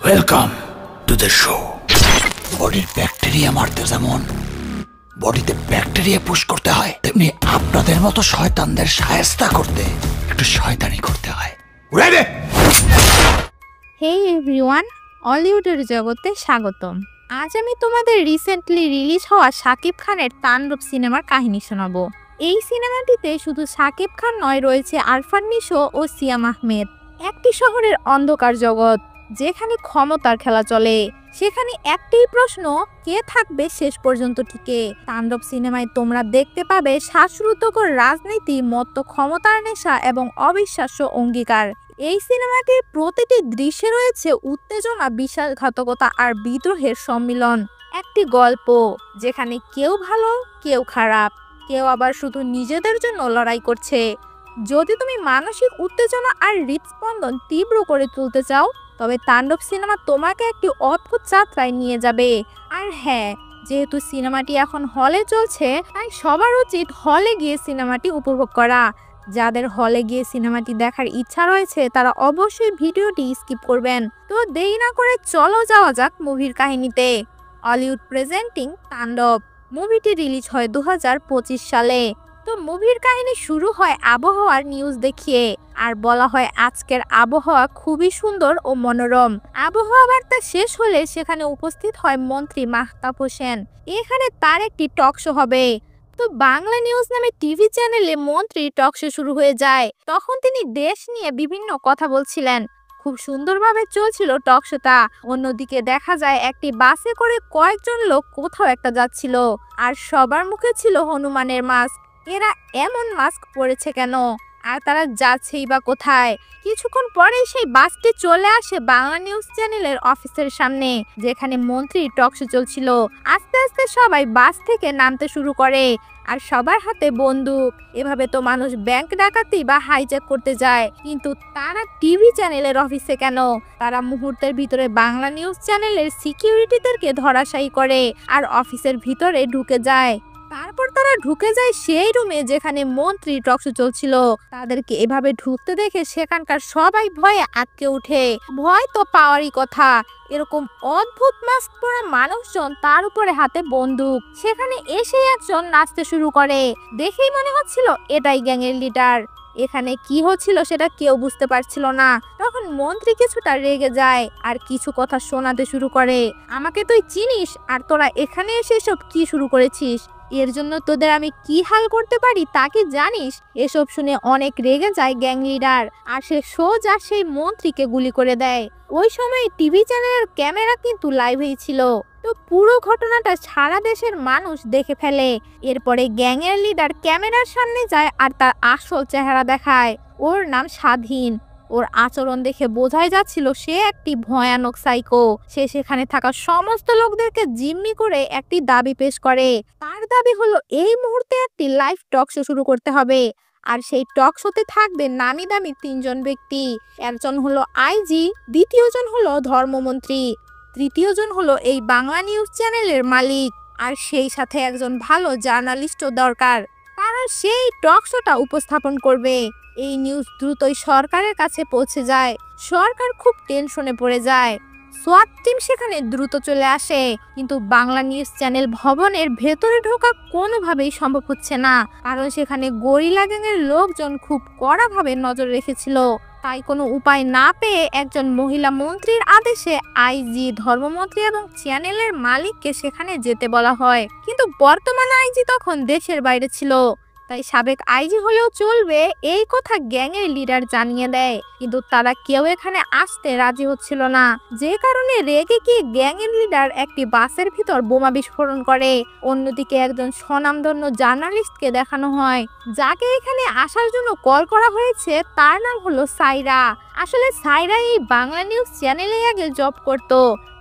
Welcome to the show. বডির bacteria মারতে যেমন বডিতে ব্যাকটেরিয়া পুশ করতে হয়, তেমনি আপনাদের মতো শয়তানদের শায়েস্তা করতে একটু শয়তানি করতে হয়। রেডি? হেই এভরিওয়ান, হলিউডের জগতে স্বাগতম। আজ আমি তোমাদের রিসেন্টলি রিলিজ হওয়া শাকিব খানের তাণ্ডব সিনেমার কাহিনী শোনাবো। এই সিনেমাটিতে শুধু শাকিব খান নয়, রয়েছে আরফান নিশো ও সিয়াম আহমেদ। একটি শহরের অন্ধকার জগৎ যেখানে ক্ষমতার খেলা চলে, সেখানে একটাই প্রশ্ন, কে থাকবে শেষ পর্যন্ত টিকে। তাণ্ডব সিনেমায় তোমরা দেখতে পাবে শ্বাসরুদ্ধকর রাজনীতি, মত্ত ক্ষমতার নেশা এবং অবিশ্বাস্য অঙ্গীকার। এই সিনেমাটির প্রতিটি দৃশ্যে রয়েছে উত্তেজনা, বিশ্বাসঘাতকতা আর বিদ্রোহের সম্মিলন। একটি গল্প যেখানে কেউ ভালো, কেউ খারাপ, কেউ আবার শুধু নিজেদের জন্য লড়াই করছে। যদি তুমি মানসিক উত্তেজনা আর হৃদস্পন্দন তীব্র করে তুলতে চাও, তবে তাণ্ডব সিনেমা তোমাকে একটি অদ্ভুত যাত্রায় নিয়ে যাবে। আর হ্যাঁ, যেহেতু সিনেমাটি এখন হলে চলছে, তাই সবার উচিত হলে গিয়ে সিনেমাটি উপভোগ করা। যাদের হলে গিয়ে সিনেমাটি দেখার ইচ্ছা রয়েছে, তারা অবশ্যই ভিডিওটি স্কিপ করবেন। তো দেরি না করে চলো যাওয়া যাক মুভির কাহিনীতে। হলিউড প্রেজেন্টিং তাণ্ডব। মুভিটি রিলিজ হয় 2025 সালে। তো মুভির কাহিনী শুরু হয় আবহাওয়ার নিউজ দেখিয়ে, আর বলা হয় আজকের আবহাওয়া খুবই সুন্দর ও মনোরম। আবহাওয়া বার্তা শেষ হলে সেখানে উপস্থিত হয় মন্ত্রী মাহতাব হোসেন। এখানে তার একটি টক শো হবে। তো বাংলা নিউজ নামে টিভি চ্যানেলে মন্ত্রী টক শো শুরু হয়ে যায়। তখন তিনি দেশ নিয়ে বিভিন্ন কথা বলছিলেন। খুব সুন্দরভাবে চলছিল টক শোটা। অন্যদিকে দেখা যায় একটি বাসে করে কয়েকজন লোক কোথাও একটা যাচ্ছিল, আর সবার মুখে ছিল হনুমানের মাস্ক। এরা এমন মাস্ক পরেছে কেন, আর তারা যাচ্ছেই বা কোথায়? কিছুক্ষণ পরে সেই বাসটি চলে আসে বাংলা নিউজ চ্যানেলের অফিসের সামনে, যেখানে মন্ত্রী টক শো চলছিল। আস্তে আস্তে সবাই বাস থেকে নামতে শুরু করে, আর সবার হাতে বন্দুক। এভাবে তো মানুষ ব্যাংক ডাকাতি বা হাইজ্যাক করতে যায়, কিন্তু তারা টিভি চ্যানেলের অফিসে কেন? তারা মুহূর্তের ভিতরে বাংলা নিউজ চ্যানেলের সিকিউরিটিদেরকে ধরাশায়ী করে আর অফিসের ভিতরে ঢুকে যায়। তারপর তারা ঢুকে যায় সেই রুমে যেখানে মন্ত্রী টক শো চলছিল। তাদেরকে এভাবে ঢুকতে দেখে সেখানকার সবাই ভয়ে আটকে ওঠে। ভয় তো পাওয়ারই কথা, এরকম অদ্ভুত মাস্ক পরা মানুষজন, তার উপরে হাতে বন্দুক। সেখানে এসে একজন নাচতে শুরু করে। দেখেই মনে হচ্ছিল এটাই গ্যাংয়ের লিডার। এখানে কি হচ্ছিল সেটা কেউ বুঝতে পারছিল না। তখন মন্ত্রী কিছুটা রেগে যায় আর কিছু কথা শোনাতে শুরু করে। আমাকে তুই চিনিস, আর তোরা এখানে এসে সব কি শুরু করেছিস? এর জন্য তোদের আমি কি হাল করতে পারি তা কি জানিস? এসব শুনে অনেক রেগে যায় গ্যাং লিডার, আর সে সোজা সেই মন্ত্রীকে গুলি করে দেয়। ওই সময় টিভি চ্যানেলের ক্যামেরা কিন্তু লাইভেই ছিল। তো পুরো ঘটনাটা সারা দেশের মানুষ দেখে ফেলে। এরপরে গ্যাংয়ের লিডার ক্যামেরার সামনে যায় আর তার আসল চেহারা দেখায়। ওর নাম স্বাধীন। ওর আচরণ দেখে বোঝাই যাচ্ছিল সে একটি ভয়ানক সাইকো। সে সেখানে থাকা সমস্ত লোকদেরকে জিম্মি করে একটি দাবি পেশ করে। তার দাবি হলো এই মুহূর্তে একটি লাইভ টক শো শুরু করতে হবে, আর সেই টক শোতে থাকবে নামি দামি 3জন ব্যক্তি। একজন হলো আইজি, দ্বিতীয়জন হলো ধর্মমন্ত্রী, তৃতীয়জন হলো এই বাংলা নিউজ চ্যানেলের মালিক, আর সেই সাথে একজন ভালো জার্নালিস্টও দরকার, কারণ সেই টক শোটা উপস্থাপন করবে। এই নিউজ দ্রুতই সরকারের কাছে পৌঁছে যায়। সরকার খুব টেনশনে পড়ে যায়। সোয়াট টিম সেখানে দ্রুত চলে আসে, কিন্তু বাংলা নিউজ চ্যানেল ভবনের ভেতরে ঢোকা কোনোভাবেই সম্ভব হচ্ছে না, কারণ সেখানে গরিলা গ্যাংয়ের লোকজন খুব কড়াভাবে নজর রেখেছিল। তাই কোনো উপায় না পেয়ে একজন মহিলা মন্ত্রীর আদেশে আইজি, ধর্মমন্ত্রী এবং চ্যানেলের মালিককে সেখানে যেতে বলা হয়। কিন্তু বর্তমান আইজি তখন দেশের বাইরে ছিল, তাই সাবেক আইজি হলেও চলবে এই কথা গ্যাংয়ের লিডার জানিয়ে দেয়। কিন্তু তারা কেউ এখানে আসতে রাজি হচ্ছিল না, যে কারণে রেগে গিয়ে গ্যাংয়ের লিডার একটি বাসের ভিতর বোমা বিস্ফোরণ করে। অন্যদিকে একজন স্বনামধন্য জার্নালিস্টকে দেখানো হয়, যাকে এখানে আসার জন্য কল করা হয়েছে। তার নাম হলো সাইরা। আসলে সাইরা এই বাংলা নিউজ চ্যানেলে আগে জব করত,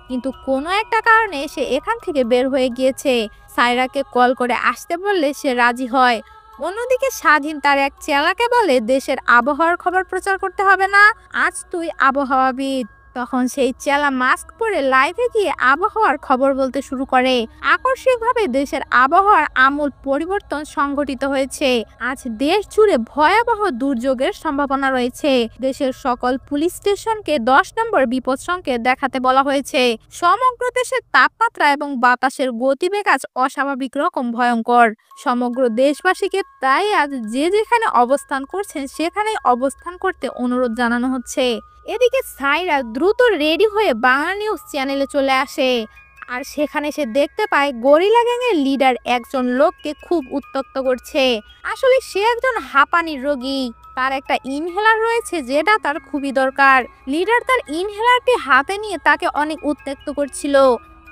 কিন্তু কোনো একটা কারণে সে এখান থেকে বের হয়ে গিয়েছে। সাইরাকে কল করে আসতে বললে সে রাজি হয়। অন্যদিকে স্বাধীন তার এক চেলাকে বলে, দেশের আবহাওয়ার খবর প্রচার করতে হবে না, আজ তুই আবহাওয়াবিদ। তখন সেই চেলা মাস্ক পরে লাইভে গিয়ে আবহাওয়ার খবর বলতে শুরু করে। আকস্মিকভাবে দেশের আবহাওয়ার আমূল পরিবর্তন সংঘটিত হয়েছে। আজ দেশ জুড়ে ভয়াবহ দুর্যোগের সম্ভাবনা রয়েছে। দেশের সকল পুলিশ স্টেশনকে 10 নম্বর বিপদ সংকেত দেখাতে বলা হয়েছে। সমগ্র দেশের তাপমাত্রা এবং বাতাসের গতিবেগ আজ অস্বাভাবিক রকম ভয়ঙ্কর। সমগ্র দেশবাসীকে তাই আজ যে যেখানে অবস্থান করছেন সেখানেই অবস্থান করতে অনুরোধ জানানো হচ্ছে। এদিকে সাইরা দ্রুত রেডি হয়ে বাংলা নিউজ চ্যানেলে চলে আসে। আর সেখানে সে দেখতে পায় গরিলা গ্যাংয়ের লিডার একজন লোককে খুব উত্ত্যক্ত করছে। আসলে সে একজন হাঁপানির রোগী। তার একটা ইনহেলার রয়েছে যেটা তার খুবই দরকার। লিডার তার ইনহেলারটি হাতে নিয়ে তাকে অনেক উত্ত্যক্ত করছিল।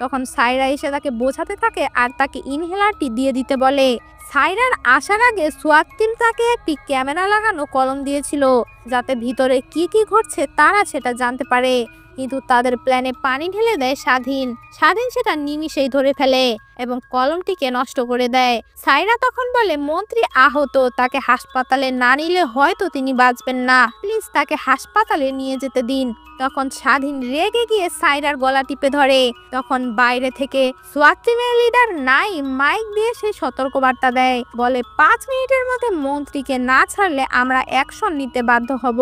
তখন সাইরা এসে তাকে বোঝাতে থাকে আর তাকে ইনহেলারটি দিয়ে দিতে বলে। সাইরার আসার আগে সোয়াট টিম তাকে একটি ক্যামেরা লাগানো কলম দিয়েছিল যাতে ভিতরে কি কি ঘটছে তারা সেটা জানতে পারে। কিন্তু তাদের প্ল্যানে পানি ঢেলে দেয় স্বাধীন। স্বাধীন সেটা নিমিষেই ধরে ফেলে এবং কলমটিকে নষ্ট করে দেয়। সাইরা তখন বলে মন্ত্রী আহত, তাকে হাসপাতালে না নিলে হয়তো তিনি বাঁচবেন না, প্লিজ তাকে হাসপাতালে নিয়ে যেতে দিন। তখন স্বাধীন রেগে গিয়ে সাইরার গলা টিপে ধরে। তখন বাইরে থেকে সোয়াট টিমের লিডার নাই মাইক দিয়ে সেই সতর্কবার্তা দেয়, বলে 5 মিনিটের মধ্যে মন্ত্রীকে না ছাড়লে আমরা অ্যাকশন নিতে বাধ্য হব।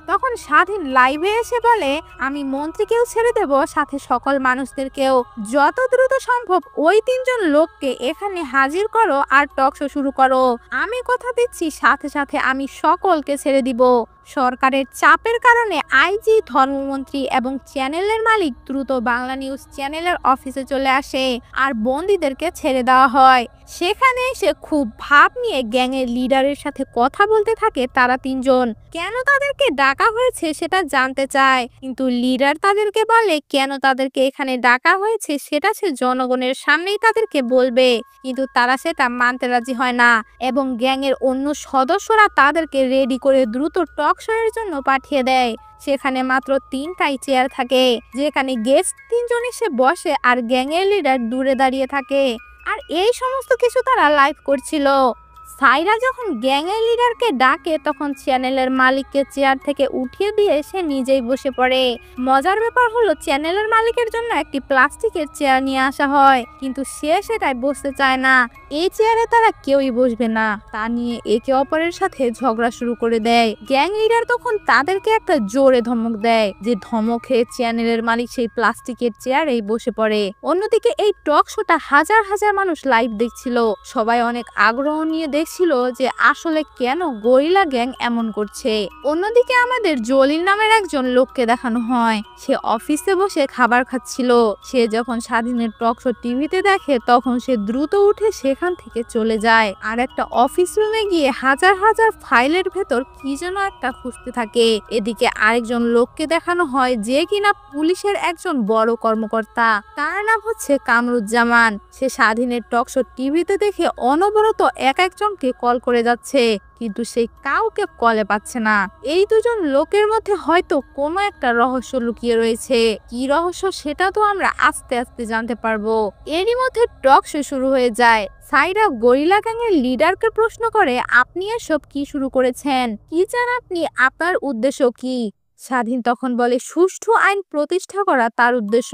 তখন স্বাধীন লাইভে এসে বলে আমি মন্ত্রীকেও ছেড়ে দেব, সাথে সকল মানুষদেরকেও। যত দ্রুত সম্ভব ওই 3 জন লোককে এখানে হাজির করো আর টক শো শুরু করো। আমি কথা দিচ্ছি সাথে সাথে আমি সকলকে ছেড়ে দিব। সরকারের চাপের কারণে আইজি, ধর্মমন্ত্রী এবং চ্যানেলের মালিক দ্রুত বাংলা নিউজ চ্যানেলের অফিসে চলে আসে আর বন্দীদেরকে ছেড়ে দেওয়া হয়। সেখানে এসে খুব ভাব নিয়ে গ্যাংয়ের লিডারের সাথে কথা বলতে থাকে তারা 3 জন। কেন তাদেরকে ডাকা হয়েছে সেটা জানতে চায়, কিন্তু লিডার তাদেরকে বলে কেন তাদেরকে এখানে ডাকা হয়েছে সেটা সে জনগণের সামনেই তাদেরকে বলবে। কিন্তু তারা সেটা মানতে রাজি হয় না এবং গ্যাংয়ের অন্য সদস্যরা তাদেরকে রেডি করে দ্রুত টক শো এর জন্য পাঠিয়ে দেয়। সেখানে মাত্র 3টাই চেয়ার থাকে যেখানে গেস্ট 3 জন এসে বসে আর গ্যাংয়ের লিডার দূরে দাঁড়িয়ে থাকে। আর এই সমস্ত কিছু তারা লাইভ করছিল। সাইরা যখন গ্যাংয়ের লিডারকে ডাকে তখন চ্যানেলের মালিককে চেয়ার থেকে উঠিয়ে দিয়ে সে নিজেই বসে পড়ে। মজার ব্যাপার হলো চ্যানেলের মালিকের জন্য একটি প্লাস্টিকের চেয়ার নিয়ে আসা হয়, কিন্তু সে সেটাই বসতে চায় না। এই চেয়ারে তারা কেউই বসবে না তা নিয়ে একে অপরের সাথে ঝগড়া শুরু করে দেয়। গ্যাং লিডার তখন তাদেরকে একটা জোরে ধমক দেয়, যে ধমকে চ্যানেলের মালিক সেই প্লাস্টিকের চেয়ারেই বসে পড়ে। অন্যদিকে এই টক শোটা হাজার হাজার মানুষ লাইভ দেখছিল। সবাই অনেক আগ্রহ নিয়ে দেখছিল যে আসলে কেন গরিলা গ্যাং এমন করছে। অন্যদিকে আমাদের জলিল নামের একজন লোককে দেখানো হয়, সে অফিসে বসে খাবার খাচ্ছিল। সে যখন স্বাধীনের টক শো টিভিতে দেখে তখন সে দ্রুত উঠে সেখান থেকে চলে যায় আর একটা অফিস রুমে গিয়ে হাজার হাজার ফাইলের ভেতর কি যেন একটা খুঁজতে থাকে। এদিকে আরেকজন লোককে দেখানো হয় যে কিনা পুলিশের একজন বড় কর্মকর্তা, তার নাম হচ্ছে কামরুজ্জামান। সে স্বাধীনের টক শো টিভিতে দেখে অনবরত একজনকে কল করে যাচ্ছে, কিন্তু সে কাউকে কলে পাচ্ছে না। এই 2 জন লোকের মধ্যে হয়তো কোনো একটা রহস্য লুকিয়ে রয়েছে। কি রহস্য সেটা তো আমরা আস্তে আস্তে জানতে পারবো। এরই মধ্যে টক শো শুরু হয়ে যায়। সাইরা গরিলা গ্যাংয়ের লিডারকে প্রশ্ন করে আপনি এসব কি শুরু করেছেন, কি চান আপনি, আপনার উদ্দেশ্য কি? স্বাধীন তখন বলে সুষ্ঠু আইন প্রতিষ্ঠা করা তার উদ্দেশ্য।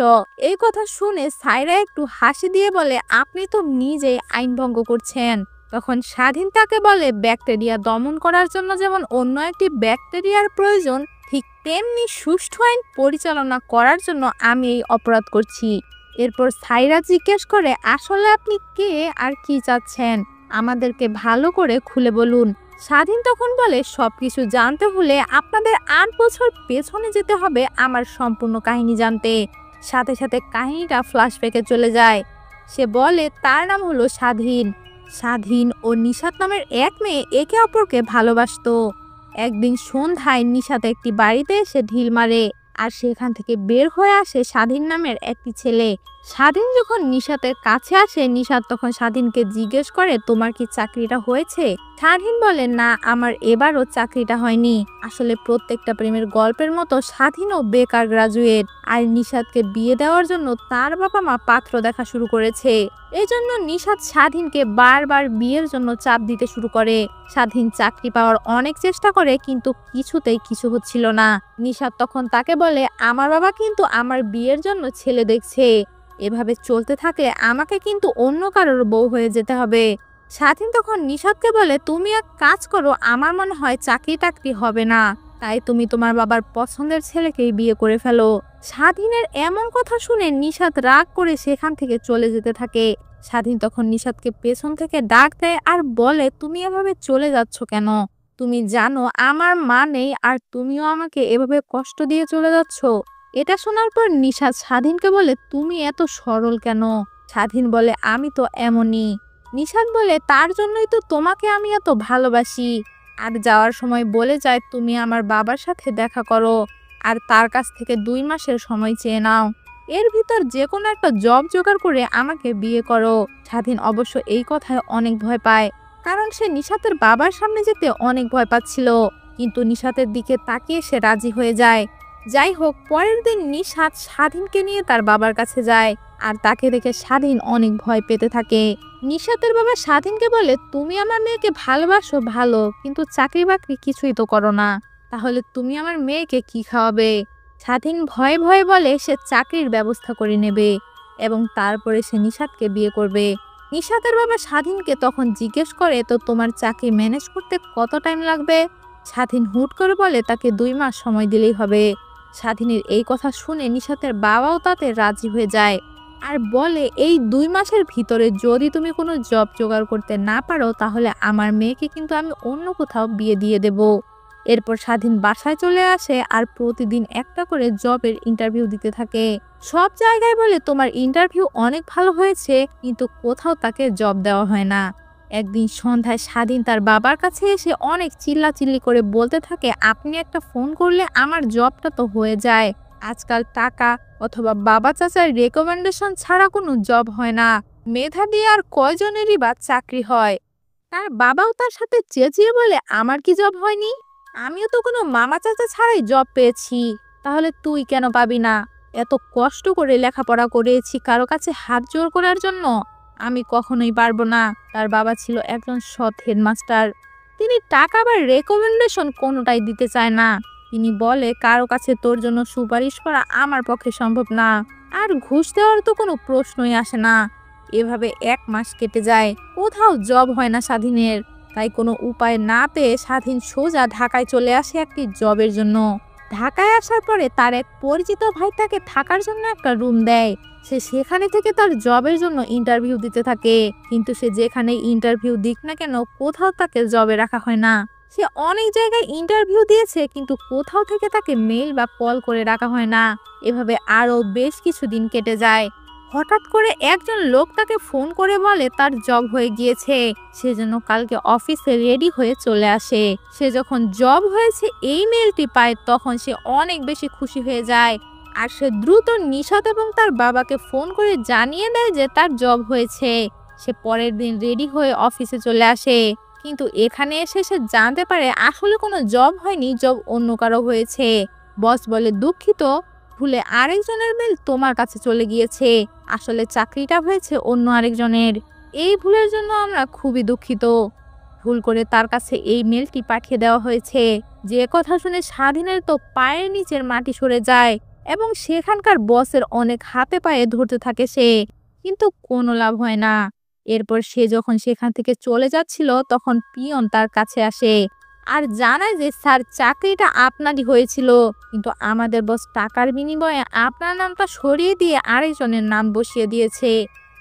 এই কথা শুনে সাইরা একটু হাসি দিয়ে বলে আপনি তো নিজেই আইন ভঙ্গ করছেন। তখন স্বাধীন তাকে বলে ব্যাকটেরিয়া দমন করার জন্য যেমন অন্য একটি ব্যাকটেরিয়ার প্রয়োজন, ঠিক তেমনি সুষ্ঠু আইন পরিচালনা করার জন্য আমি এই অপরাধ করছি। এরপর সাইরা জিজ্ঞেস করে আসলে আপনি কে আর কি চাচ্ছেন, আমাদেরকে ভালো করে খুলে বলুন। স্বাধীন তখন বলে সবকিছু জানতে হলে আপনাদের 8 বছর পেছনে যেতে হবে আমার সম্পূর্ণ কাহিনী জানতে। সাথে সাথে কাহিনীটা ফ্ল্যাশব্যাকে চলে যায়। সে বলে তার নাম হলো স্বাধীন। স্বাধীন ও নিশাত নামের এক মেয়ে একে অপরকে ভালোবাসতো। একদিন সন্ধ্যায় নিশাত একটি বাড়িতে এসে ঢিল মারে আর সেখান থেকে বের হয়ে আসে স্বাধীন নামের একটি ছেলে। স্বাধীন যখন নিশাতের কাছে আসে নিশাত তখন স্বাধীনকে জিজ্ঞেস করে তোমার কি চাকরিটা হয়েছে? স্বাধীন বলে না, আমার এবারও চাকরিটা হয়নি। আসলে প্রত্যেকটা প্রেমের গল্পের মতো স্বাধীনও বেকার গ্রাজুয়েট, আর নিশাতকে বিয়ে দেওয়ার জন্য তার বাবা মা পাত্র দেখা শুরু করেছে। এই জন্য নিশাত স্বাধীনকে বারবার বিয়ের জন্য চাপ দিতে শুরু করে। স্বাধীন চাকরি পাওয়ার অনেক চেষ্টা করে কিন্তু কিছুতেই কিছু হচ্ছিল না। নিশাত তখন তাকে বলে, আমার বাবা কিন্তু আমার বিয়ের জন্য ছেলে দেখছে। এভাবে চলতে থাকলে আমাকে কিন্তু অন্য কারোর বউ হয়ে যেতে হবে। স্বাধীন তখন নিশাদকে বলে, তুমি এক কাজ করো, আমার মনে হয় চাকরি টাকরি হবে না, তাই তুমি তোমার বাবার পছন্দের ছেলেকেই বিয়ে করে ফেলো। স্বাধীনের এমন কথা শুনে নিশাদ রাগ করে সেখান থেকে চলে যেতে থাকে। স্বাধীন তখন নিশাদকে পেছন থেকে ডাক দেয় আর বলে, তুমি এভাবে চলে যাচ্ছ কেন? তুমি জানো আমার মা নেই আর তুমিও আমাকে এভাবে কষ্ট দিয়ে চলে যাচ্ছ। এটা শোনার পর নিশাদ স্বাধীনকে বলে, তুমি এত সরল কেন? স্বাধীন বলে, আমি তো এমনই। নিশাদ বলে, তার জন্যই তো তোমাকে আমি এত ভালোবাসি। আর যাওয়ার সময় বলে যায়, তুমি আমার বাবার সাথে দেখা করো আর তার কাছ থেকে 2 মাসের সময় চেয়ে নাও। এর ভিতর যে কোনো একটা জব জোগাড় করে আমাকে বিয়ে করো। স্বাধীন অবশ্য এই কথায় অনেক ভয় পায়, কারণ সে নিশাতের বাবার সামনে যেতে অনেক ভয় পাচ্ছিল, কিন্তু নিশাতের দিকে তাকিয়ে সে রাজি হয়ে যায়। যাই হোক, পরের দিন নিশাত স্বাধীনকে নিয়ে তার বাবার কাছে যায় আর তাকে দেখে স্বাধীন অনেক ভয় পেতে থাকে। নিশাতের বাবা স্বাধীনকে বলে, তুমি আমার মেয়েকে ভালোবাসো ভালো, কিন্তু চাকরি বাকরি কিছুই তো করো না, তাহলে তুমি আমার মেয়েকে কি খাওয়াবে? স্বাধীন ভয়ে ভয়ে বলে সে চাকরির ব্যবস্থা করে নেবে এবং তারপরে সে নিশাতকে বিয়ে করবে। নিশাতের বাবা স্বাধীনকে তখন জিজ্ঞেস করে, তো তোমার চাকরি ম্যানেজ করতে কত টাইম লাগবে? স্বাধীন হুট করে বলে, তাকে 2 মাস সময় দিলেই হবে। স্বাধীনের এই কথা শুনে নিশাতের বাবাও তাতে রাজি হয়ে যায় আর বলে, এই 2 মাসের ভিতরে যদি তুমি কোনো জব জোগাড় করতে না পারো তাহলে আমার মেয়েকে কিন্তু আমি অন্য কোথাও বিয়ে দিয়ে দেব। এরপর স্বাধীন বাসায় চলে আসে আর প্রতিদিন একটা করে জবের ইন্টারভিউ দিতে থাকে। সব জায়গায় বলে, তোমার ইন্টারভিউ অনেক ভালো হয়েছে, কিন্তু কোথাও তাকে জব দেওয়া হয় না। একদিন সন্ধ্যায় স্বাধীন তার বাবার কাছে এসে অনেক চিল্লাচিল্লি করে বলতে থাকে, আপনি একটা ফোন করলে আমার জবটা তো হয়ে যায়। আজকাল টাকা অথবা বাবা চাচার রেকমেন্ডেশন ছাড়া কোনো জব হয় না, মেধা দিয়ে আর কয়জনেরই বা চাকরি হয়। তার বাবাও তার সাথে চেঁচিয়ে বলে, আমার কি জব হয়নি? আমিও তো কোনো মামা চাচা ছাড়াই জব পেয়েছি, তাহলে তুই কেন পাবি না? এত কষ্ট করে লেখাপড়া করেছি কারো কাছে হাত জোড় করার জন্য? আমি কখনোই পারবো না। তার বাবা ছিল একজন সৎ হেডমাস্টার, তিনি টাকা বা রেকমেন্ডেশন কোনোটাই দিতে চায় না। তিনি বলে, কারো কাছে তোর জন্য সুপারিশ করা আমার পক্ষে সম্ভব না, আর ঘুষ দেওয়ার তো কোনো প্রশ্নই আসে না। এভাবে 1 মাস কেটে যায়, কোথাও জব হয় না স্বাধীনের। তাই কোনো উপায় না পেয়ে স্বাধীন সোজা ঢাকায় চলে আসে একটি জবের জন্য। ঢাকায় আসার পরে তার এক পরিচিত ভাই তাকে থাকার জন্য একটা রুম দেয়। সে সেখানে থেকে তার জবের জন্য ইন্টারভিউ দিতে থাকে, কিন্তু সে যেখানে ইন্টারভিউ দিক না কেন কোথাও তাকে জবে রাখা হয় না। সে অনেক জায়গায় ইন্টারভিউ দিয়েছে, কিন্তু কোথাও থেকে তাকে মেইল বা কল করে রাখা হয় না। এভাবে আরও বেশ কিছু দিন কেটে যায়। হঠাৎ করে একজন লোক তাকে ফোন করে বলে তার জব হয়ে গিয়েছে, সেজন্য কালকে অফিসে রেডি হয়ে চলে আসে। সে যখন জব হয়েছে এই মেইলটি পায় তখন সে অনেক বেশি খুশি হয়ে যায় আর সে দ্রুত নিশাত এবং তার বাবাকে ফোন করে জানিয়ে দেয় যে তার জব হয়েছে। সে পরের দিন রেডি হয়ে অফিসে চলে আসে, কিন্তু এখানে এসে সে জানতে পারে আসলে কোনো জব হয়নি, জব অন্য কারো হয়েছে। বস বলে, দুঃখিত, ভুলে আরেকজনের মেল তোমার কাছে চলে গিয়েছে, আসলে চাকরিটা হয়েছে অন্য আরেকজনের। এই ভুলের জন্য আমরা খুবই দুঃখিত। ভুল করে তার কাছে এই মেলটি পাঠিয়ে দেওয়া হয়েছে। যে কথা শুনে স্বাধীনের তো পায়ের নিচের মাটি সরে যায় এবং সেখানকার বসের অনেক হাতে পায়ে ধরতে থাকে সে, কিন্তু কোনো লাভ হয় না। এরপর সে যখন সেখান থেকে চলে যাচ্ছিল তখন পিয়ন তার কাছে আসে আর জানায় যে স্যার, চাকরিটা আপনারই হয়েছিল, কিন্তু আমাদের বস টাকার বিনিময়ে আপনার নামটা সরিয়ে দিয়ে আরেকজনের নাম বসিয়ে দিয়েছে।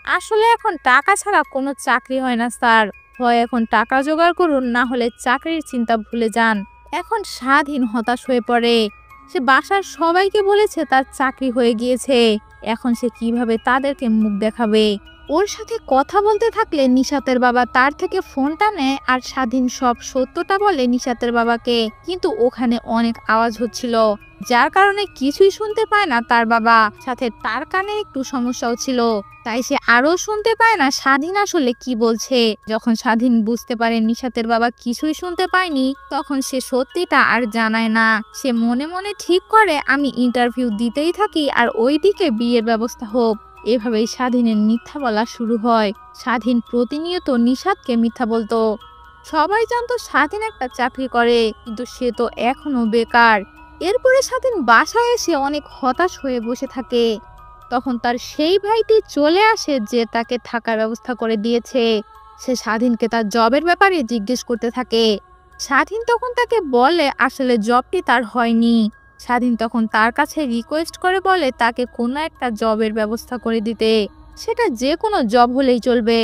আসলে এখন টাকা ছাড়া কোনো চাকরি হয় না স্যার, হয় এখন টাকা জোগাড় করুন, না হলে চাকরির চিন্তা ভুলে যান। এখন স্বাধীন হতাশ হয়ে পড়ে। সে বাসার সবাইকে বলেছে তার চাকরি হয়ে গিয়েছে, এখন সে কিভাবে তাদেরকে মুখ দেখাবে? ওর সাথে কথা বলতে থাকলে নিশাতের বাবা তার থেকে ফোনটা নেয় আর স্বাধীন সব সত্যটা বলে নিশাতের বাবাকে, কিন্তু ওখানে অনেক আওয়াজ হচ্ছিল যার কারণে কিছুই শুনতে পায় না তার বাবা। সাথে তার কানে একটু সমস্যাও ছিল, তাই সে আরো শুনতে পায় না স্বাধীন আসলে কি বলছে। যখন স্বাধীন বুঝতে পারে নিশাতের বাবা কিছুই শুনতে পায়নি তখন সে সত্যিটা আর জানায় না। সে মনে মনে ঠিক করে, আমি ইন্টারভিউ দিতেই থাকি আর ওইদিকে বিয়ের ব্যবস্থা হোক। এভাবেই স্বাধীনের মিথ্যা বলা শুরু হয়। স্বাধীন প্রতিনিয়ত নিশাতকে মিথ্যা বলতো। সবাই জানতো স্বাধীন একটা চাকরি করে, কিন্তু সে তো এখনো বেকার। এরপরে স্বাধীন বাসায় এসে অনেক হতাশ হয়ে বসে থাকে। তখন তার সেই ভাইটি চলে আসে যে তাকে থাকার ব্যবস্থা করে দিয়েছে। সে স্বাধীনকে তার জবের ব্যাপারে জিজ্ঞেস করতে থাকে। স্বাধীন তখন তাকে বলে আসলে জবটি তার হয়নি। স্বাধীন তখন তার কাছে রিকোয়েস্ট করে বলে তাকে কোনো একটা জবের ব্যবস্থা করে দিতে, সেটা যে কোনো জব হলেই চলবে।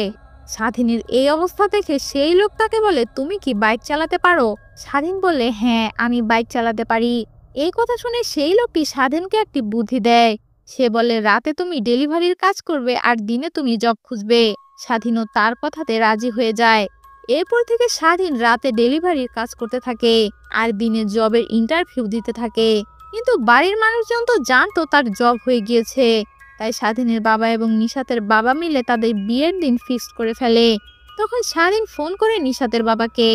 স্বাধীনের এই অবস্থা দেখে সেই লোক তাকে বলে তুমি কি বাইক চালাতে পারো? স্বাধীন বলে হ্যাঁ আমি বাইক চালাতে পারি। এই কথা শুনে সেই লোকটি স্বাধীনকে একটি বুদ্ধি দেয়। সে বলে রাতে তুমি ডেলিভারির কাজ করবে আর দিনে তুমি জব খুঁজবে। স্বাধীনও তার কথাতে রাজি হয়ে যায়। এরপর থেকে স্বাধীন রাতে ডেলিভারির কাজ করতে থাকে আর দিনে জবের ইন্টারভিউ দিতে থাকে। কিন্তু বাড়ির মানুষজন তো জানতো তার জব হয়ে গিয়েছে, তাই স্বাধীনের বাবা এবং নিশাতের বাবা মিলে তাদের বিয়ের দিন ফিক্সড করে ফেলে। তখন স্বাধীন ফোন করে নিশাতের বাবাকে।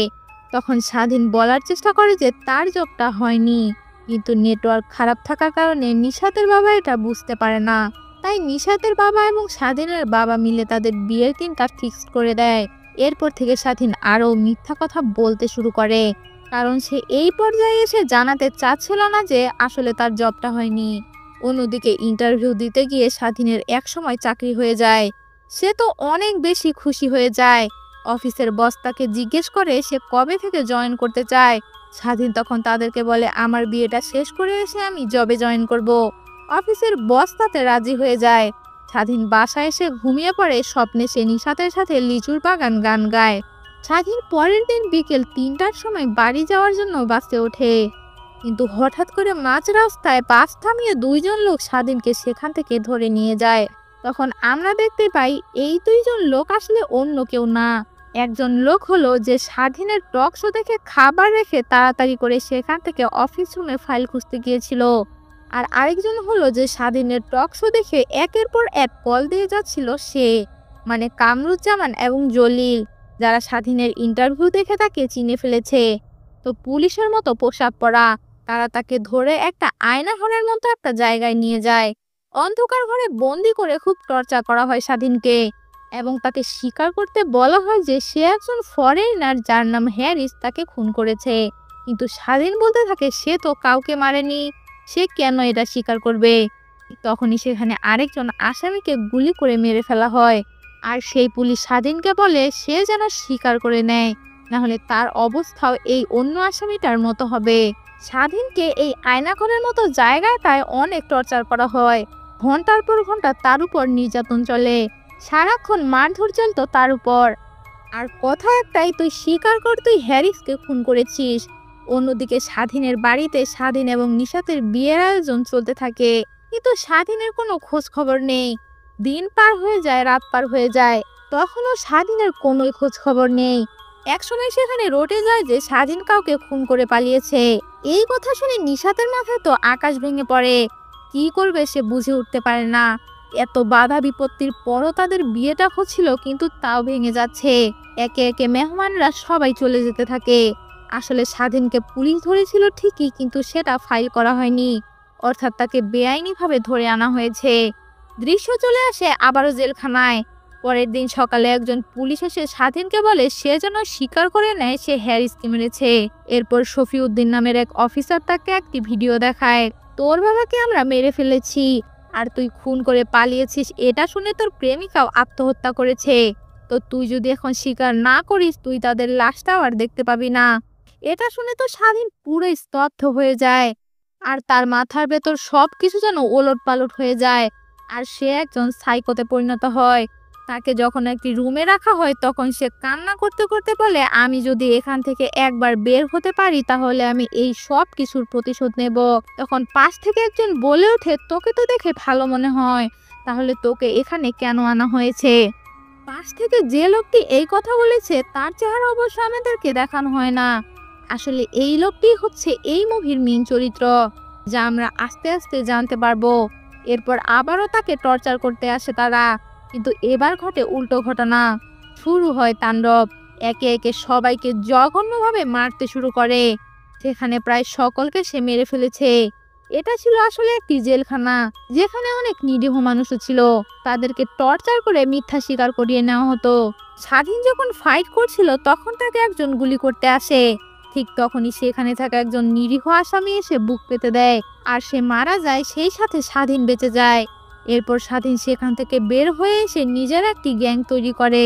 তখন স্বাধীন বলার চেষ্টা করে যে তার জবটা হয়নি, কিন্তু নেটওয়ার্ক খারাপ থাকার কারণে নিশাতের বাবা এটা বুঝতে পারে না। তাই নিশাতের বাবা এবং স্বাধীনের বাবা মিলে তাদের বিয়ের দিনটা ফিক্সড করে দেয়। এরপর থেকে স্বাধীন আরও মিথ্যা কথা বলতে শুরু করে, কারণ সে এই পর্যায়ে এসে জানাতে চাচ্ছিল না যে আসলে তার জবটা হয়নি। অন্যদিকে ইন্টারভিউ দিতে গিয়ে স্বাধীনের একসময় চাকরি হয়ে যায়। সে তো অনেক বেশি খুশি হয়ে যায়। অফিসের বস তাকে জিজ্ঞেস করে সে কবে থেকে জয়েন করতে চায়। স্বাধীন তখন তাদেরকে বলে আমার বিয়েটা শেষ করে এসে আমি জবে জয়েন করব। অফিসের বস তাতে রাজি হয়ে যায়। স্বাধীন বাসায় এসে ঘুমিয়ে পড়ে। স্বপ্নে সে নিশাতের সাথে লিচুর বাগান গান গায়। স্বাধীন পরের দিন বিকেল ৩টার সময় বাড়ি যাওয়ার জন্য বাসে ওঠে, কিন্তু হঠাৎ করে মাঝ রাস্তায় বাস থামিয়ে দুইজন লোক স্বাধীনকে সেখান থেকে ধরে নিয়ে যায়। তখন আমরা দেখতে পাই এই দুইজন লোক আসলে অন্য কেউ না। একজন লোক হলো যে স্বাধীনের টক শো দেখে খাবার রেখে তাড়াতাড়ি করে সেখান থেকে অফিস রুমে ফাইল খুঁজতে গিয়েছিল। আর আরেকজন হলো যে স্বাধীনের টক শো দেখে একের পর এক কল দিয়ে যাচ্ছিল সে, মানে কামরুজ্জামান এবং জলিল, যারা স্বাধীনের ইন্টারভিউ দেখে তাকে চিনে ফেলেছে। তো পুলিশের মতো পোশাক পরা তারা তাকে ধরে একটা আয়না ঘরের মতো একটা জায়গায় নিয়ে যায়। অন্ধকার ঘরে বন্দি করে খুব টর্চার করা হয় স্বাধীনকে, এবং তাকে স্বীকার করতে বলা হয় যে সে একজন ফরেনার যার নাম হ্যারিস তাকে খুন করেছে। কিন্তু স্বাধীন বলতে থাকে সে তো কাউকে মারেনি, সে কেন এটা স্বীকার করবে। তখনই সেখানে আরেকজন আসামিকে গুলি করে মেরে ফেলা হয়। আর সেই পুলিশ স্বাধীনকে বলে সে যেন স্বীকার করে নেয়, না হলে তার অবস্থাও এই অন্য আসামিটার মতো হবে। স্বাধীনকে এই আয়নাঘরের মতো জায়গাটায় অনেক টর্চার করা হয়। ঘন্টার পর ঘন্টা তার উপর নির্যাতন চলে, সারাক্ষণ মারধর চলতো তার উপর। আর কথা একটাই, তুই স্বীকার কর তুই হ্যারিসকে খুন করেছিস। অন্যদিকে স্বাধীনের বাড়িতে স্বাধীন এবং নিশাতের বিয়ের আয়োজন চলতে থাকে, কিন্তু স্বাধীনের কোনো খোঁজ খবর নেই। দিন পার হয়ে যায়, রাত পার হয়ে যায়, তখনও স্বাধীনের কোনো খোঁজ খবর নেই। একসময় সেখানে রটে যায় যে স্বাধীন কাউকে খুন করে পালিয়েছে। এই কথা শুনে নিশাতের মাথায় তো আকাশ ভেঙে পড়ে। কি করবে সে বুঝে উঠতে পারে না। এত বাধা বিপত্তির পরও তাদের বিয়েটা হচ্ছিল, কিন্তু তাও ভেঙে যাচ্ছে। একে একে মেহমানরা সবাই চলে যেতে থাকে। আসলে স্বাধীনকে পুলিশ ধরেছিল ঠিকই, কিন্তু সেটা ফাইল করা হয়নি, অর্থাৎ তাকে বেআইনিভাবে ধরে আনা হয়েছে। দৃশ্য চলে আসে আবারও জেলখানায়। পরের দিন সকালে একজন পুলিশ এসে স্বাধীনকে বলে সে যেন স্বীকার করে নেয় সে হ্যারিসকে মেরেছে। এরপর শফিউদ্দিন নামের এক অফিসার তাকে একটি ভিডিও দেখায়। তোর বাবাকে আমরা মেরে ফেলেছি আর তুই খুন করে পালিয়েছিস, এটা শুনে তোর প্রেমিকাও আত্মহত্যা করেছে। তো তুই যদি এখন স্বীকার না করিস তুই তাদের লাশটাও আর দেখতে পাবি না। এটা শুনে তো স্বাধীন পুরো স্তব্ধ হয়ে যায়, আর তার মাথার ভেতর সবকিছু যেন ওলট পালট হয়ে যায়, আর সে একজন সাইকোতে পরিণত হয়। তাকে যখন একটি রুমে রাখা হয় তখন সে কান্না করতে করতে বলে আমি যদি এখান থেকে একবার বের হতে পারি তাহলে আমি এই সব কিছুর প্রতিশোধ নেব। তখন পাশ থেকে একজন বলে ওঠে তোকে তো দেখে ভালো মনে হয়, তাহলে তোকে এখানে কেন আনা হয়েছে? পাশ থেকে যে লোকটি এই কথা বলেছে তার চেহারা অবশ্য আমাদেরকে দেখানো হয় না। আসলে এই লোকটি হচ্ছে এই মুভির মেইন চরিত্র, যা আমরা আস্তে আস্তে জানতে পারবো। এরপর আবারও তাকে টর্চার করতে আসে তারা, কিন্তু এবার ঘটে উল্টো ঘটনা। শুরু হয় তাণ্ডব। একে একে সবাইকে জঘন্যভাবে মারতে শুরু করে। সেখানে প্রায় সকলকে সে মেরে ফেলেছে। এটা ছিল আসলে একটি জেলখানা, যেখানে অনেক নিরীহ মানুষও ছিল। তাদেরকে টর্চার করে মিথ্যা স্বীকার করিয়ে নেওয়া হতো। স্বাধীন যখন ফাইট করছিল তখন তাকে একজন গুলি করতে আসে। ঠিক তখনই সেখানে থাকা একজন নিরীহ আসামি এসে বুক পেতে দেয় আর সে মারা যায়, সেই সাথে স্বাধীন বেঁচে যায়। এরপর স্বাধীন সেখান থেকে বের হয়ে এসে নিজের একটি গ্যাং তৈরি করে।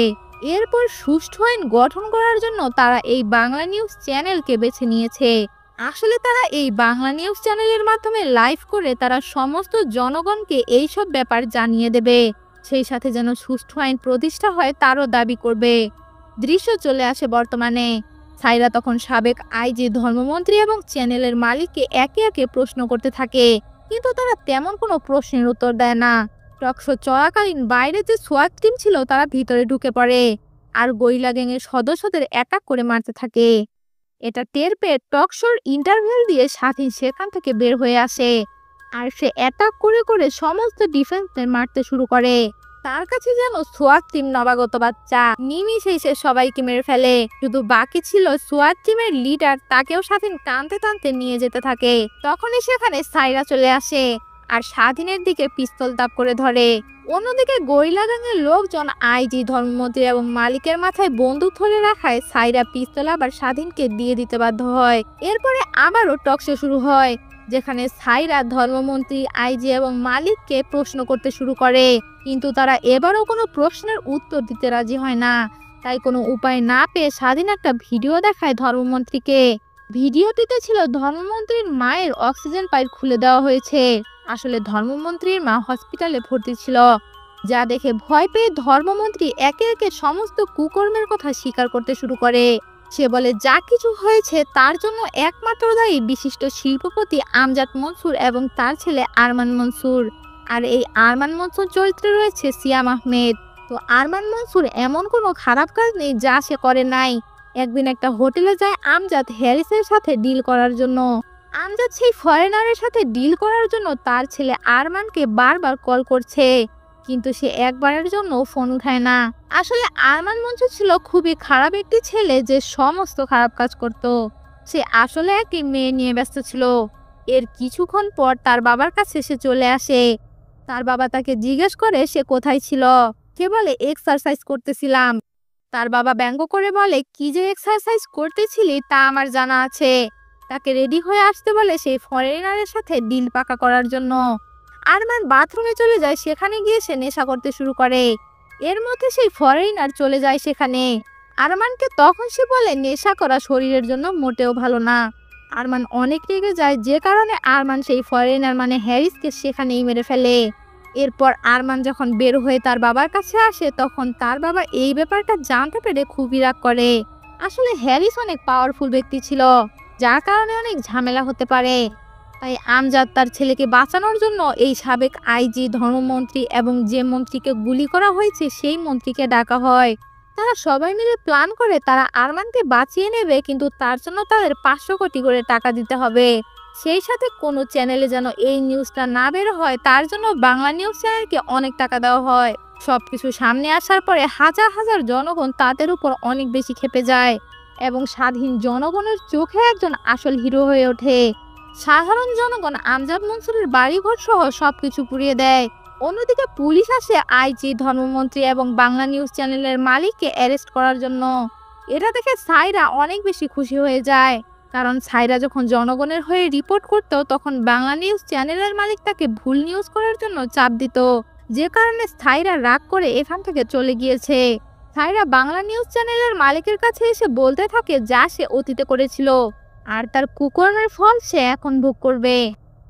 এরপর সুষ্ঠু আইন গঠন করার জন্য তারা এই বাংলা নিউজ চ্যানেলকে বেছে নিয়েছে। আসলে তারা এই বাংলা নিউজ চ্যানেলের মাধ্যমে লাইভ করে তারা সমস্ত জনগণকে এইসব ব্যাপার জানিয়ে দেবে, সেই সাথে যেন সুষ্ঠু আইন প্রতিষ্ঠা হয় তারও দাবি করবে। দৃশ্য চলে আসে বর্তমানে। সাইরা তখন সাবেক আইজি, ধর্মমন্ত্রী এবং চ্যানেলের মালিককে একে একে প্রশ্ন করতে থাকে, কিন্তু তারা তেমন কোনো প্রশ্নের উত্তর দেয় না। টকশো চলাকালীন বাইরে যে সোয়াট টিম ছিল তারা ভিতরে ঢুকে পড়ে আর গরিলা গ্যাংয়ের সদস্যদের অ্যাটাক করে মারতে থাকে। এটা টের পেয়ে টকশোর ইন্টারভেল দিয়ে স্বাধীন সেখান থেকে বের হয়ে আসে আর সে অ্যাটাক করে করে সমস্ত ডিফেন্সদের মারতে শুরু করে। তার কাছে যেন সোয়াট টিম নবাগত বাচ্চা, নিমিষে সে সবাইকে মেরে ফেলে। শুধু বাকি ছিল সোয়াট টিমের লিডার, তাকেও স্বাধীন টানতে টানতে নিয়ে যেতে থাকে। তখনই সেখানে সাইরা চলে আসে আর স্বাধীনের দিকে পিস্তল তাক করে ধরে। অন্যদিকে গরিলা গ্যাংয়ের লোকজন আইজি, ধর্মমন্ত্রী এবং মালিকের মাথায় বন্দুক ধরে রাখায় সাইরা পিস্তল আবার স্বাধীনকে দিয়ে দিতে বাধ্য হয়। এরপরে আবারও টকশো শুরু হয়, যেখানে সাইরা ধর্মমন্ত্রী, আইজি এবং মালিককে প্রশ্ন করতে শুরু করে, কিন্তু তারা এবারও কোনো প্রশ্নের উত্তর দিতে রাজি হয় না। তাই কোনো উপায় না পেয়ে স্বাধীন একটা ভিডিও দেখায় ধর্মমন্ত্রীকে। ভিডিওটিতে ছিল ধর্মমন্ত্রীর মায়ের অক্সিজেন পাইপ খুলে দেওয়া হয়েছে। আসলে ধর্মমন্ত্রীর মা হসপিটালে ভর্তি ছিল, যা দেখে ভয় পেয়ে ধর্মমন্ত্রী একে একে সমস্ত কুকর্মের কথা স্বীকার করতে শুরু করে। সে বলে যা কিছু হয়েছে তার জন্য একমাত্র দায়ী বিশিষ্ট শিল্পপতি আমজাদ মনসুর এবং তার ছেলে আরমান মনসুর। আর এই আরমান মনসুর চরিত্রে রয়েছে সিয়াম আহমেদ। তো আরমান মনসুর এমন কোনো খারাপ কাজ নেই যা সে করে নাই। একদিন একটা হোটেলে যায় আমজাদ হ্যারিসের সাথে ডিল করার জন্য। আমজাদ সেই ফরেনারের সাথে ডিল করার জন্য তার ছেলে আরমানকে বারবার কল করছে, কিন্তু সে একবারের জন্য ফোন উঠায় না। আসলে আরমান মনসুর ছিল খুবই খারাপ একটি ছেলে যে সমস্ত খারাপ কাজ করত। সে আসলে একটি মেয়ে নিয়ে ব্যস্ত ছিল। এর কিছুক্ষণ পর তার বাবার কাছে সে চলে আসে। তার বাবা তাকে জিজ্ঞেস করে সে কোথায় ছিল। সে বলে এক্সারসাইজ করতেছিলাম। তার বাবা ব্যঙ্গ করে বলে কি যে এক্সারসাইজ করতেছিলি তা আমার জানা আছে। তাকে রেডি হয়ে আসতে বলে সেই ফরেনারের সাথে ডিল পাকা করার জন্য। আরমান বাথরুমে চলে যায়, সেখানে গিয়ে সে নেশা করতে শুরু করে। এর মধ্যে সেই ফরেনার চলে যায় সেখানে। আরমানকে তখন সে বলে নেশা করা শরীরের জন্য মোটেও ভালো না। আরমান অনেক রেগে যায়, যে কারণে আরমান সেই ফরেনার মানে হ্যারিসকে সেখানেই মেরে ফেলে। এরপর আরমান যখন বের হয়ে তার বাবার কাছে আসে তখন তার বাবা এই ব্যাপারটা জানতে পেরে খুবই রাগ করে। আসলে হ্যারিস অনেক পাওয়ারফুল ব্যক্তি ছিল, যার কারণে অনেক ঝামেলা হতে পারে। তাই আমজাদ তার ছেলেকে বাঁচানোর জন্য এই সাবেক আইজি, ধর্মমন্ত্রী এবং যে মন্ত্রীকে গুলি করা হয়েছে সেই মন্ত্রীকে ডাকা হয়। তারা সবাই মিলে প্ল্যান করে তারা আরমানকে বাঁচিয়ে নেবে, কিন্তু তার জন্য তাদের 500 কোটি করে টাকা দিতে হবে। সেই সাথে কোনো চ্যানেলে যেন এই নিউজটা না বের হয় তার জন্য বাংলা নিউজ চ্যানেলকে অনেক টাকা দেওয়া হয়। সবকিছু সামনে আসার পরে হাজার হাজার জনগণ তাদের উপর অনেক বেশি ক্ষেপে যায় এবং স্বাধীন জনগণের চোখে একজন আসল হিরো হয়ে ওঠে। সাধারণ জনগণ আমজাদ মনসুরের বাড়িঘর সহ সবকিছু পুড়িয়ে দেয়। অন্যদিকে পুলিশ আসে আইজি, ধর্মমন্ত্রী এবং বাংলা নিউজ চ্যানেলের মালিককে অ্যারেস্ট করার জন্য। এটা দেখে সাইরা অনেক বেশি খুশি হয়ে যায়, কারণ সাইরা যখন জনগণের হয়ে রিপোর্ট করত তখন বাংলা নিউজ চ্যানেলের মালিক তাকে ভুল নিউজ করার জন্য চাপ দিত, যে কারণে সাইরা রাগ করে এখান থেকে চলে গিয়েছে। সাইরা বাংলা নিউজ চ্যানেলের মালিকের কাছে এসে বলতে থাকে যা সে অতীতে করেছিল আর তার কুকর্মের ফল সে এখন ভোগ করবে।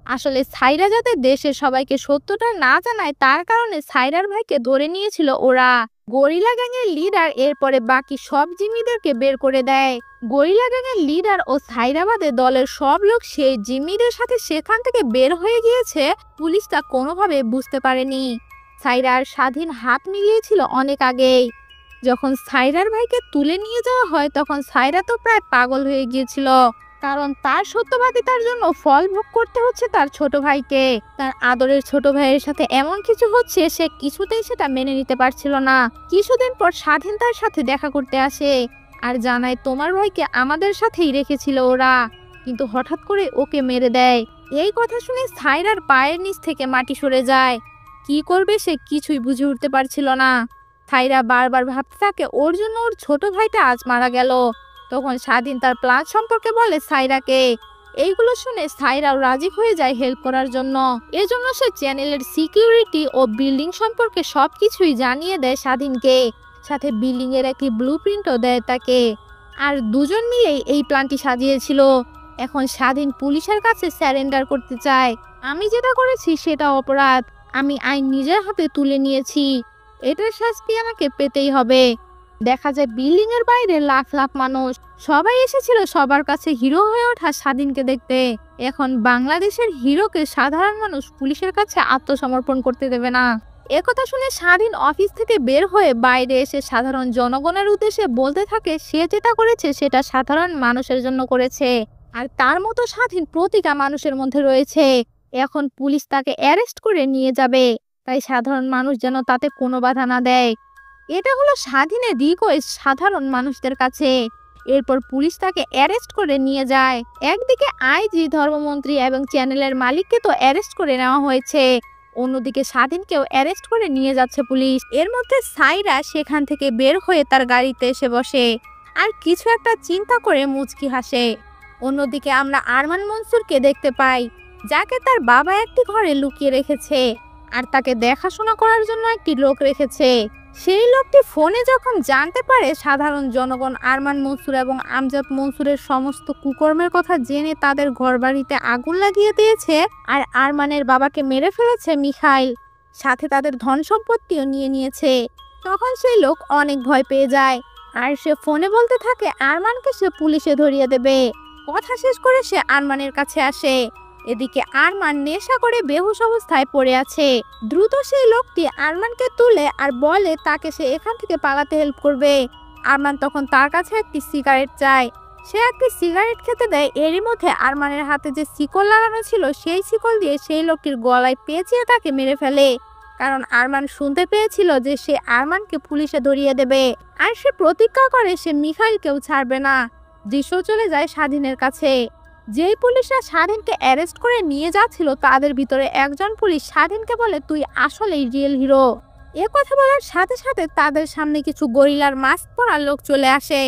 আসলে সাইরা যাতে দেশের সবাইকে সত্যটা না জানায় তার কারণে সাইরার ভাইকে ধরে নিয়েছিল ওরা। গরিলা গ্যাংয়ের লিডার এরপরে বাকি সব জিম্মিদেরকে বের করে দেয়। গরিলা গ্যাংয়ের লিডার ও সাইরাবাদে দলের সব লোক সেই জিম্মিদের সাথে সেখান থেকে বের হয়ে গিয়েছে, পুলিশ তা কোনোভাবে বুঝতে পারেনি। সাইরা আর স্বাধীন হাত মিলিয়েছিল অনেক আগেই। যখন সাইরার ভাইকে তুলে নিয়ে যাওয়া হয় তখন সাইরা তো প্রায় পাগল হয়ে গিয়েছিল, কারণ তার সত্যবাদিতার জন্য ফল ভোগ করতে হচ্ছে তার ছোট ভাইকে। তার আদরের ছোট ভাইয়ের সাথে এমন কিছু হচ্ছে সে কিছুতেই সেটা মেনে নিতে পারছিল না। কিছুদিন পর স্বাধীন তার সাথে দেখা করতে আসে আর জানায় তোমার ভাইকে আমাদের সাথেই রেখেছিল ওরা, কিন্তু হঠাৎ করে ওকে মেরে দেয়। এই কথা শুনে সাইরার পায়ের নিচ থেকে মাটি সরে যায়। কি করবে সে কিছুই বুঝে উঠতে পারছিল না। সাইরা বারবার ভাবতে থাকে ওর জন্য ওর ছোট ভাইটা আজ মারা গেল, তখন স্বাধীন তার প্ল্যান সম্পর্কে বলে সাইরাকে। এইগুলো শুনে সাইরাও রাজি হয়ে যায় হেল্প করার জন্য। এজন্য সে চ্যানেলের সিকিউরিটি ও বিল্ডিং সম্পর্কে সবকিছুই জানিয়ে দেয় স্বাধীনকে, সাথে বিল্ডিং এর একটি ব্লুপ্রিন্টও দেয় তাকে। আর দুজন মিলেই এই প্ল্যানটি সাজিয়েছিল। এখন স্বাধীন পুলিশের কাছে স্যারেন্ডার করতে চায়। আমি যেটা করেছি সেটা অপরাধ, আমি আইন নিজের হাতে তুলে নিয়েছি, এটার শাস্তি আমাকে পেতেই হবে। দেখা যায় বিল্ডিং এর বাইরে লাখ লাখ মানুষ, সবাই এসেছিল সবার কাছে হিরো হয়ে ওঠা স্বাধীনকে দেখতে। এখন বাংলাদেশের হিরোকে সাধারণ মানুষ পুলিশের কাছে আত্মসমর্পণ করতে দেবে না। একথা শুনে স্বাধীন অফিস থেকে বের হয়ে বাইরে এসে সাধারণ জনগণের উদ্দেশ্যে বলতে থাকে সে যেটা করেছে সেটা সাধারণ মানুষের জন্য করেছে, আর তার মতো স্বাধীন প্রতিটা মানুষের মধ্যে রয়েছে। এখন পুলিশ তাকে অ্যারেস্ট করে নিয়ে যাবে, তাই সাধারণ মানুষ যেন তাতে কোনো বাধা না দেয়। এটা হলো স্বাধীনের রিকোয়েস্ট সাধারণ মানুষদের কাছে। এরপর পুলিশ তাকে অ্যারেস্ট করে নিয়ে যায়। একদিকে আইজি, ধর্মমন্ত্রী এবং চ্যানেলের মালিককে তো অ্যারেস্ট করে নেওয়া হয়েছে, অন্যদিকে স্বাধীনকেও অ্যারেস্ট করে নিয়ে যাচ্ছে পুলিশ। এর মধ্যে সাইরা সেখান থেকে বের হয়ে তার গাড়িতে এসে বসে আর কিছু একটা চিন্তা করে মুচকি হাসে। অন্যদিকে আমরা আরমান মনসুরকে দেখতে পাই, যাকে তার বাবা একটি ঘরে লুকিয়ে রেখেছে আর তাকে দেখাশোনা করার জন্য একটি লোক রেখেছে। সেই লোকটি ফোনে যখন জানতে পারে সাধারণ জনগণ আরমান মনসুর এবং আমজাদ মনসুরের সমস্ত কুকর্মের কথা জেনে তাদের ঘরবাড়িতে আগুন লাগিয়ে দিয়েছে আর আরমানের বাবাকে মেরে ফেলেছে মিখাইল, সাথে তাদের ধন সম্পত্তিও নিয়ে নিয়েছে, তখন সেই লোক অনেক ভয় পেয়ে যায় আর সে ফোনে বলতে থাকে আরমানকে সে পুলিশে ধরিয়ে দেবে। কথা শেষ করে সে আরমানের কাছে আসে। এদিকে আরমান নেশা করে বেহুশ অবস্থায় পড়ে আছে। দ্রুত সেই লোকটি আরমানকে তুলে আর বলে তাকে সে এখান থেকে পালাতে হেল্প করবে। আরমান তখন তার কাছে একটি সিগারেট চায়, সে একটি সিগারেট খেতে দেয়। এরই মধ্যে আরমানের হাতে যে শিকল লাগানো ছিল সেই শিকল দিয়ে সেই লোকটির গলায় পেঁচিয়ে তাকে মেরে ফেলে, কারণ আরমান শুনতে পেয়েছিল যে সে আরমানকে পুলিশে ধরিয়ে দেবে। আর সে প্রতিজ্ঞা করে সে মিখাইলকেও ছাড়বে না। দৃশ্য চলে যায় স্বাধীনের কাছে। যেই পুলিশরা স্বাধীনকে অ্যারেস্ট করে নিয়ে যাচ্ছিল তাদের ভিতরে একজন পুলিশ স্বাধীনকে বলে তুই আসলেই রিয়েল হিরো। এ কথা বলার সাথে সাথে তাদের সামনে কিছু গরিলার মাস্ক পরা লোক চলে আসে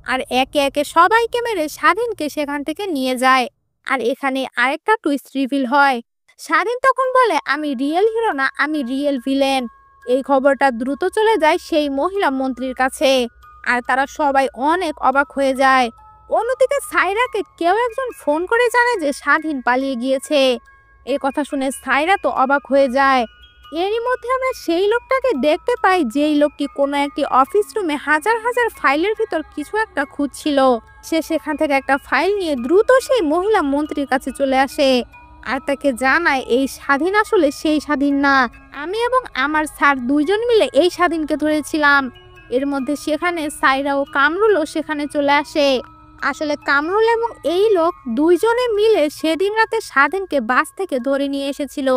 আর একে একে সবাইকে মেরে স্বাধীনকে সেখান থেকে নিয়ে যায়। আর এখানে আরেকটা টুইস্ট রিভিল হয়। স্বাধীন তখন বলে আমি রিয়েল হিরো না, আমি রিয়েল ভিলেন। এই খবরটা দ্রুত চলে যায় সেই মহিলা মন্ত্রীর কাছে আর তারা সবাই অনেক অবাক হয়ে যায়। অন্যদিকে সাইরাকে কেউ একজন ফোন করে জানায় যে স্বাধীন পালিয়ে গিয়েছে। এই কথা শুনে সাইরা তো অবাক হয়ে যায়। এরই মধ্যে আমরা সেই লোকটাকে দেখতে পাই যেই লোকটি কোনো একটি অফিস রুমে হাজার হাজার ফাইলের ভিতর কিছু একটা খুঁজছিল। সে সেখান থেকে একটা ফাইল নিয়ে দ্রুত সেই মহিলা মন্ত্রীর কাছে চলে আসে আর তাকে জানায় এই স্বাধীন আসলে সেই স্বাধীন না, আমি এবং আমার স্যার দুইজন মিলে এই স্বাধীনকে ধরেছিলাম। এর মধ্যে সেখানে সাইরা ও কামরুলও সেখানে চলে আসে। আসলে কামরুল এবং এই লোক দুইজনে মিলে সেদিন রাতে স্বাধীনকে বাস থেকে ধরে নিয়ে এসেছিল।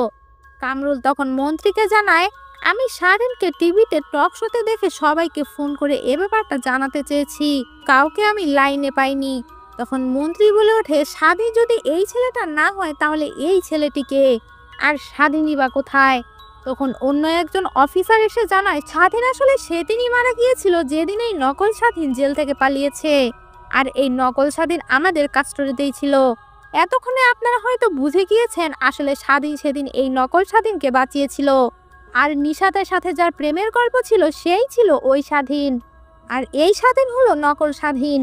কামরুল তখন মন্ত্রীকে জানায় আমি স্বাধীনকে টিভিতে টক শোতে দেখে সবাইকে ফোন করে এ ব্যাপারটা জানাতে চেয়েছি, কাউকে আমি লাইনে পাইনি। তখন মন্ত্রী বলে ওঠে স্বাধীন যদি এই ছেলেটা না হয় তাহলে এই ছেলেটিকে, আর স্বাধীনই বা কোথায়? তখন অন্য একজন অফিসার এসে জানায় স্বাধীন আসলে সেদিনই মারা গিয়েছিল যেদিন এই নকল স্বাধীন জেল থেকে পালিয়েছে, আর এই নকল স্বাধীন আমাদের কাস্টডিতেই ছিল। এতক্ষণে আপনারা হয়তো বুঝে গিয়েছেন আসলে স্বাধীন সেদিন এই নকল স্বাধীনকে বাঁচিয়েছিল, আর নিশাতের সাথে যার প্রেমের গল্প ছিল সেই ছিল ওই স্বাধীন, আর এই স্বাধীন হলো নকল স্বাধীন।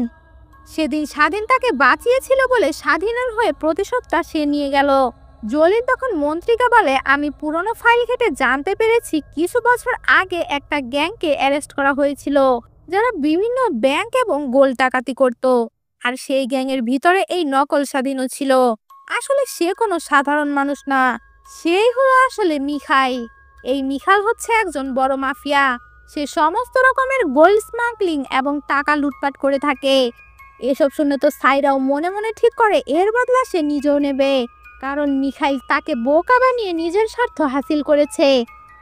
সেদিন স্বাধীন তাকে বাঁচিয়েছিল বলে স্বাধীনের হয়ে প্রতিশোধটা সে নিয়ে গেল। জলিল তখন মন্ত্রীকে বলে আমি পুরনো ফাইল ঘেটে জানতে পেরেছি কিছু বছর আগে একটা গ্যাংকে অ্যারেস্ট করা হয়েছিল যারা বিভিন্ন ব্যাংক এবং গোল্ড ডাকাতি করত, আর সেই গ্যাংয়ের ভিতরে এই নকল স্বাধীনও ছিল। আসলে সে কোনো সাধারণ মানুষ না, সেই হলো আসলে মিখাইল। এই মিখাইল হচ্ছে একজন বড় মাফিয়া, সে সমস্ত রকমের গোল্ড স্মাগলিং এবং টাকা লুটপাট করে থাকে। এসব শুনে তো সাইরাও মনে মনে ঠিক করে এর বদলা সে নিজেও নেবে, কারণ মিখাইল তাকে বোকা বানিয়ে নিজের স্বার্থ হাসিল করেছে।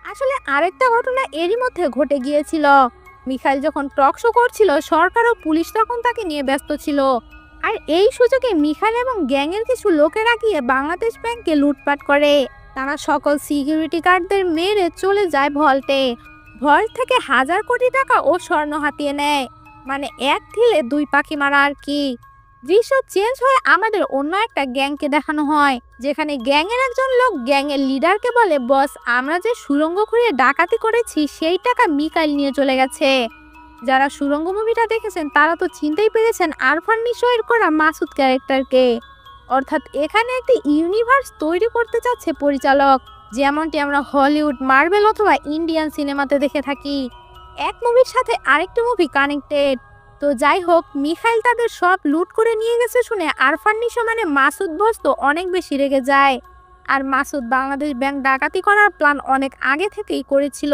আসলে আরেকটা ঘটনা এরই মধ্যে ঘটে গিয়েছিল। মিখাইল যখন টক শো করছিল সরকার ও পুলিশ তখন তাকে নিয়ে ব্যস্ত ছিল, আর এই সুযোগে মিখাইল এবং গ্যাংয়ের কিছু লোকেরা গিয়ে বাংলাদেশ ব্যাংকে লুটপাট করে। তারা সকল সিকিউরিটি গার্ডদের মেরে চলে যায় ভল্টে। ভল্ট থেকে 1000 কোটি টাকা ও স্বর্ণ হাতিয়ে নেয়। মানে এক ঢিলে দুই পাখি মারা আর কি। দৃশ্য চেঞ্জ হয়ে আমাদের অন্য একটা গ্যাংকে দেখানো হয়, যেখানে গ্যাংয়ের একজন লোক গ্যাংয়ের লিডারকে বলে, বস আমরা যে সুড়ঙ্গ খুঁড়ে ডাকাতি করেছি সেই টাকা মিকাইল নিয়ে চলে গেছে। যারা সুড়ঙ্গ মুভিটা দেখেছেন তারা তো চিনতেই পেরেছেন আরফান নিশোয়ের করা মাসুদ ক্যারেক্টারকে। অর্থাৎ এখানে একটি ইউনিভার্স তৈরি করতে চাচ্ছে পরিচালক, যেমনটি আমরা হলিউড, মার্বেল অথবা ইন্ডিয়ান সিনেমাতে দেখে থাকি। এক মুভির সাথে আরেকটি মুভি কানেক্টেড। তো যাই হোক, মিখাইল তাদের সব লুট করে নিয়ে গেছে শুনে আরফান নিশো মানে মাসুদ বস তো অনেক বেশি রেগে যায়। আর মাসুদ বাংলাদেশ ব্যাংক ডাকাতি করার প্ল্যান অনেক আগে থেকেই করেছিল।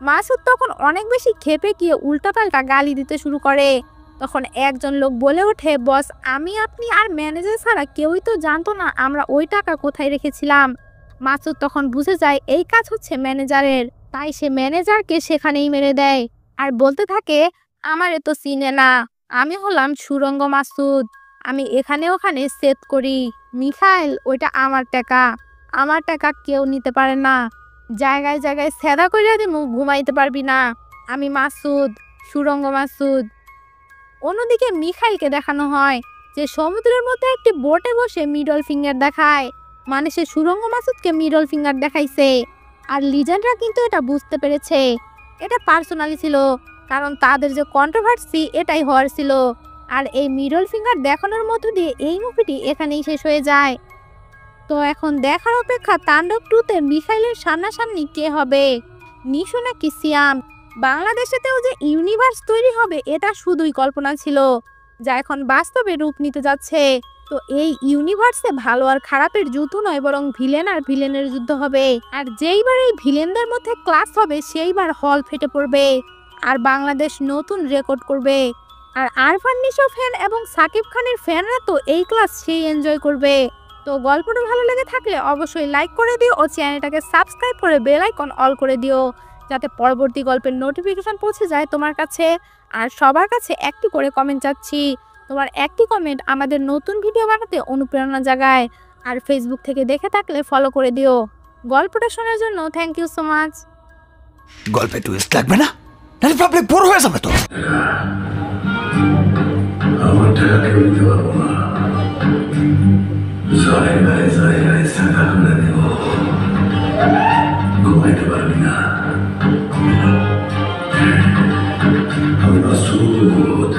মাসুদ তখন অনেক বেশি ক্ষেপে গিয়ে উল্টাপাল্টা গালি দিতে শুরু করে। তখন একজন লোক বলে ওঠে, বস আমি, আপনি আর ম্যানেজার ছাড়া কেউই তো জানতো না আমরা ওই টাকা কোথায় রেখেছিলাম। মাসুদ তখন বুঝে যায় এই কাজ হচ্ছে ম্যানেজারের, তাই সে ম্যানেজারকে সেখানেই মেরে দেয় আর বলতে থাকে, আমারে তো চিনে না, আমি হলাম সুরঙ্গ মাসুদ, আমি এখানে ওখানে সেট করি। মিখাইল ওইটা আমার টাকা কেউ নিতে পারে না, জায়গায় জায়গায় সেদা করে দিমু, ঘুমাইতে পারবি না, আমি মাসুদ, সুরঙ্গ মাসুদ। অন্যদিকে মিখাইলকে দেখানো হয় যে সমুদ্রের মধ্যে একটি বোটে বসে মিডল ফিঙ্গার দেখায়, মানে সে সুরঙ্গ মাসুদকে মিডল ফিঙ্গার দেখাইছে। আর লিজেন্ডরা কিন্তু এটা বুঝতে পেরেছে, এটা পার্সোনালি ছিল, কারণ তাদের যে কন্ট্রোভার্সি এটাই হওয়ার ছিল। আর এই মিডল ফিঙ্গার দেখানোর মধ্য দিয়ে এই মুভিটি এখানেই শেষ হয়ে যায়। তো এখন দেখার অপেক্ষা তাণ্ডব 2-তে মিখাইলের সামনাসামনি কে হবে, নিশো নাকি সিয়াম। বাংলাদেশেতেও যে ইউনিভার্স তৈরি হবে এটা শুধুই কল্পনা ছিল, যা এখন বাস্তবে রূপ নিতে যাচ্ছে। তো এই ইউনিভার্সে ভালো আর খারাপের যুদ্ধ নয়, বরং ভিলেন আর ভিলেনের যুদ্ধ হবে। আর যেইবার এই ভিলেনদের মধ্যে ক্লাস হবে সেইবার হল ফেটে পড়বে আর বাংলাদেশ নতুন রেকর্ড করবে। আর আরফান নিশো ফ্যান এবং সাকিব খানের ফ্যানরা তো এই ক্লাস সেই এনজয় করবে। তো গল্পটা ভালো লেগে থাকলে অবশ্যই লাইক করে দিও ও চ্যানেলটাকে সাবস্ক্রাইব করে বেল আইকন অল করে দিও, যাতে পরবর্তী গল্পের নোটিফিকেশন পৌঁছে যায় তোমার কাছে। আর সবার কাছে একটি করে কমেন্ট চাচ্ছি, তোমার একটি কমেন্ট আমাদের নতুন ভিডিও বানাতে অনুপ্রেরণা জাগায়। আর ফেসবুক থেকে দেখে থাকলে ফলো করে দিও। গল্পটা শোনার জন্য থ্যাংক ইউ সো মাচ। গল্পে টুইস্ট লাগবে না, নাহলে পাবলিক বোর হয়ে যাবে তো। আমার টাকা কেউ দিতে পারবো না, জায়গায় জায়গায় সাদা করে দেব, ঘুমাইতে পারবি না। আমি মাসুদ।